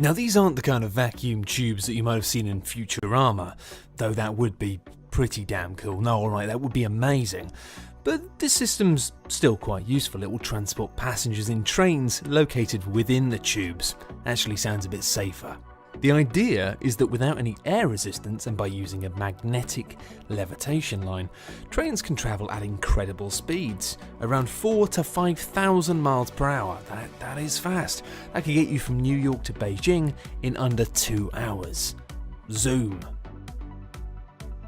Now, these aren't the kind of vacuum tubes that you might have seen in Futurama, though that would be pretty damn cool. No, alright, that would be amazing. But this system's still quite useful. It will transport passengers in trains located within the tubes. Actually sounds a bit safer. The idea is that without any air resistance and by using a magnetic levitation line, trains can travel at incredible speeds, around 4,000 to 5,000 miles per hour. That is fast. That could get you from New York to Beijing in under 2 hours. Zoom.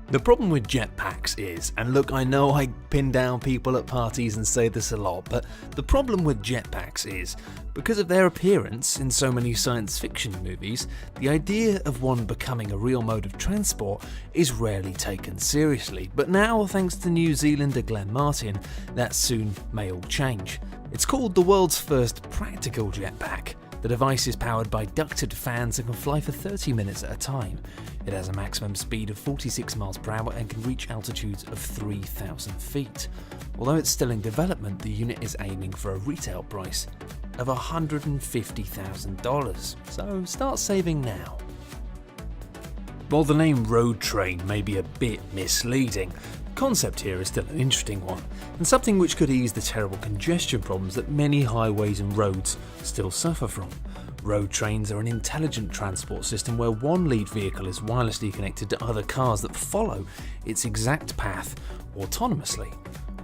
The problem with jetpacks is, and look, I know I pin down people at parties and say this a lot, but the problem with jetpacks is, because of their appearance in so many science fiction movies, the idea of one becoming a real mode of transport is rarely taken seriously. But now, thanks to New Zealander Glenn Martin, that soon may all change. It's called the world's first practical jetpack. The device is powered by ducted fans and can fly for 30 minutes at a time. It has a maximum speed of 46 miles per hour and can reach altitudes of 3,000 feet. Although it's still in development, the unit is aiming for a retail price of $150,000. So start saving now. While the name road train may be a bit misleading, the concept here is still an interesting one, and something which could ease the terrible congestion problems that many highways and roads still suffer from. Road trains are an intelligent transport system where one lead vehicle is wirelessly connected to other cars that follow its exact path autonomously.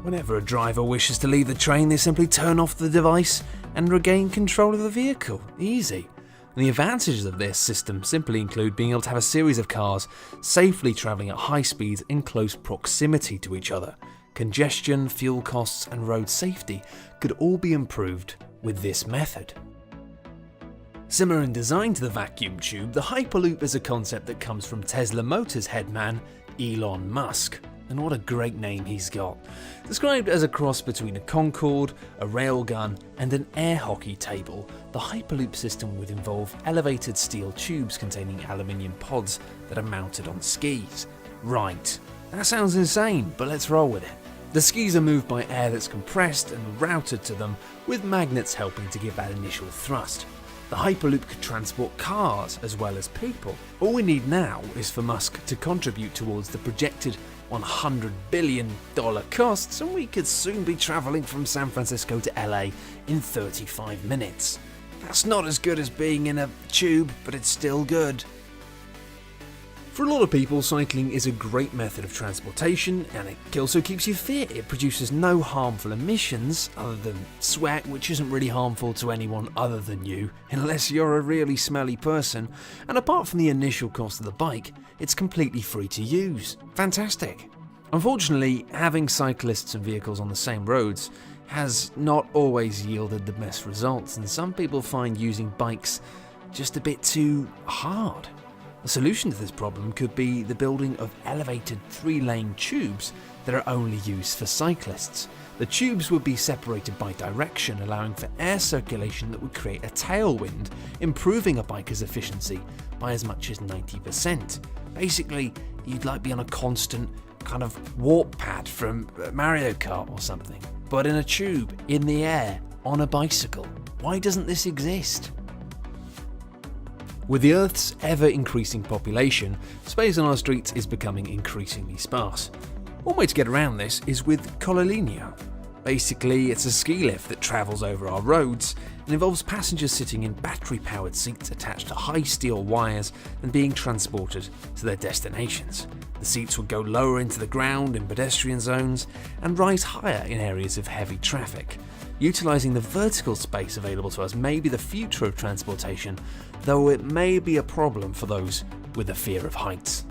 Whenever a driver wishes to leave the train, they simply turn off the device and regain control of the vehicle. Easy. And the advantages of this system simply include being able to have a series of cars safely travelling at high speeds in close proximity to each other. Congestion, fuel costs and road safety could all be improved with this method. Similar in design to the vacuum tube, the Hyperloop is a concept that comes from Tesla Motors headman Elon Musk. And what a great name he's got. Described as a cross between a Concorde, a railgun and an air hockey table, the Hyperloop system would involve elevated steel tubes containing aluminium pods that are mounted on skis. Right, that sounds insane, but let's roll with it. The skis are moved by air that's compressed and routed to them, with magnets helping to give that initial thrust. The Hyperloop could transport cars as well as people. All we need now is for Musk to contribute towards the projected $100 billion costs, and we could soon be travelling from San Francisco to LA in 35 minutes. That's not as good as being in a tube, but it's still good. For a lot of people, cycling is a great method of transportation, and it also keeps you fit. It produces no harmful emissions other than sweat, which isn't really harmful to anyone other than you, unless you're a really smelly person. And apart from the initial cost of the bike, it's completely free to use. Fantastic. Unfortunately, having cyclists and vehicles on the same roads has not always yielded the best results, and some people find using bikes just a bit too hard. A solution to this problem could be the building of elevated 3-lane tubes that are only used for cyclists. The tubes would be separated by direction, allowing for air circulation that would create a tailwind, improving a biker's efficiency by as much as 90%. Basically, you'd like be on a constant kind of warp pad from Mario Kart or something, but in a tube, in the air, on a bicycle. Why doesn't this exist? With the Earth's ever-increasing population, space on our streets is becoming increasingly sparse. One way to get around this is with Cololineo. Basically, it's a ski lift that travels over our roads and involves passengers sitting in battery-powered seats attached to high steel wires and being transported to their destinations. The seats would go lower into the ground in pedestrian zones and rise higher in areas of heavy traffic. Utilising the vertical space available to us may be the future of transportation, though it may be a problem for those with a fear of heights.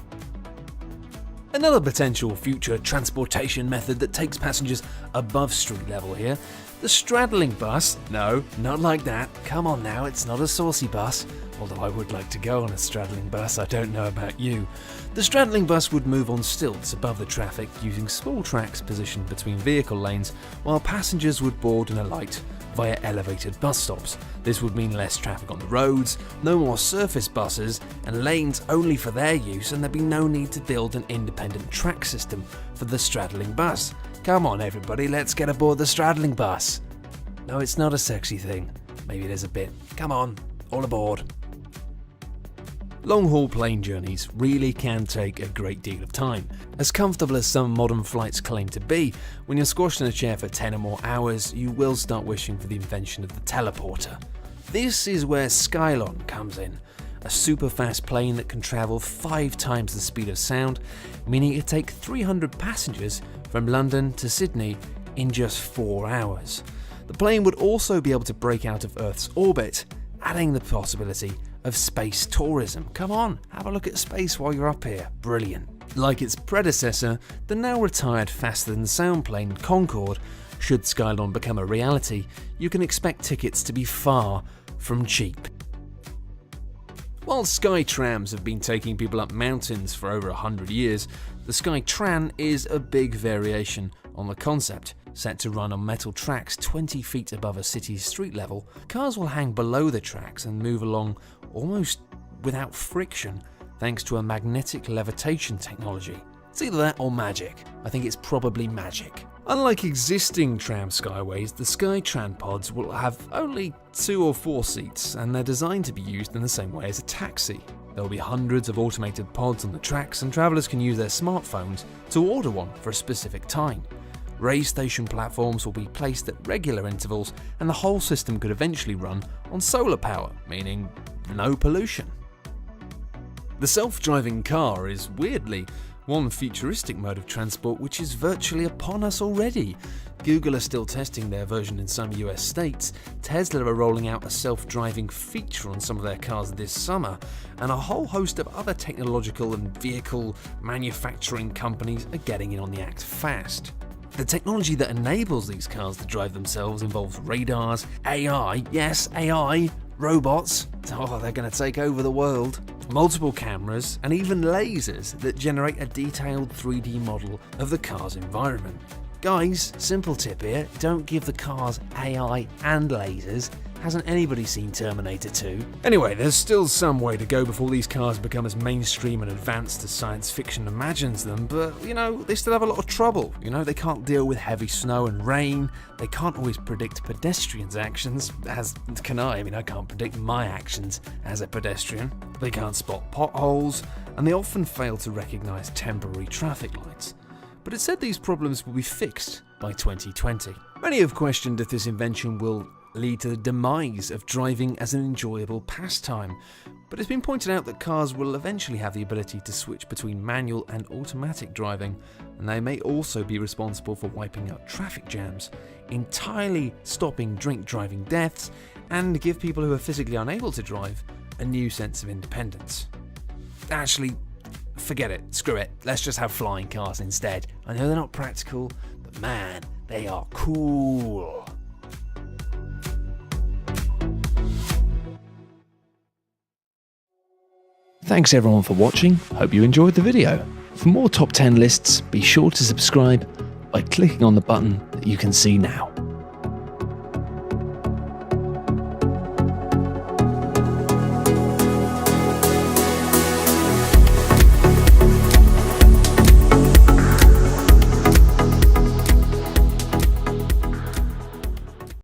Another potential future transportation method that takes passengers above street level here, the straddling bus. No, not like that. Come on now, it's not a saucy bus. Although I would like to go on a straddling bus, I don't know about you. The straddling bus would move on stilts above the traffic using small tracks positioned between vehicle lanes, while passengers would board and alight via elevated bus stops. This would mean less traffic on the roads, no more surface buses, and lanes only for their use, and there'd be no need to build an independent track system for the straddling bus. Come on everybody, let's get aboard the straddling bus. No, it's not a sexy thing. Maybe it is a bit. Come on, all aboard. Long-haul plane journeys really can take a great deal of time. As comfortable as some modern flights claim to be, when you're squashed in a chair for 10 or more hours, you will start wishing for the invention of the teleporter. This is where Skylon comes in, a super fast plane that can travel 5 times the speed of sound, meaning it can take 300 passengers from London to Sydney in just 4 hours. The plane would also be able to break out of Earth's orbit, adding the possibility of space tourism. Come on, have a look at space while you're up here. Brilliant. Like its predecessor, the now retired faster-than-sound plane Concorde, should Skylon become a reality, you can expect tickets to be far from cheap. While Skytrams have been taking people up mountains for over 100 years, the Skytran is a big variation on the concept. Set to run on metal tracks 20 feet above a city's street level, cars will hang below the tracks and move along almost without friction thanks to a magnetic levitation technology. It's either that or magic. I think it's probably magic. Unlike existing tram skyways, the Skytran pods will have only 2 or 4 seats, and they're designed to be used in the same way as a taxi. There will be hundreds of automated pods on the tracks, and travellers can use their smartphones to order one for a specific time. Raise station platforms will be placed at regular intervals, and the whole system could eventually run on solar power, meaning no pollution. The self-driving car is, weirdly, one futuristic mode of transport which is virtually upon us already. Google are still testing their version in some US states, Tesla are rolling out a self-driving feature on some of their cars this summer, and a whole host of other technological and vehicle manufacturing companies are getting in on the act fast. The technology that enables these cars to drive themselves involves radars, AI, yes, AI, robots, oh, they're going to take over the world, multiple cameras, and even lasers that generate a detailed 3D model of the car's environment. Guys, simple tip here, don't give the cars AI and lasers. Hasn't anybody seen Terminator 2? Anyway, there's still some way to go before these cars become as mainstream and advanced as science fiction imagines them, but, they still have a lot of trouble. They can't deal with heavy snow and rain, they can't always predict pedestrians' actions, as can I. I can't predict my actions as a pedestrian. They can't spot potholes, and they often fail to recognise temporary traffic lights. But it said these problems will be fixed by 2020. Many have questioned if this invention will lead to the demise of driving as an enjoyable pastime, but it's been pointed out that cars will eventually have the ability to switch between manual and automatic driving, and they may also be responsible for wiping out traffic jams, entirely stopping drink driving deaths, and give people who are physically unable to drive a new sense of independence. Actually, forget it, screw it, let's just have flying cars instead. I know they're not practical, but man, they are cool. Thanks everyone for watching, hope you enjoyed the video. For more top 10 lists, be sure to subscribe by clicking on the button that you can see now.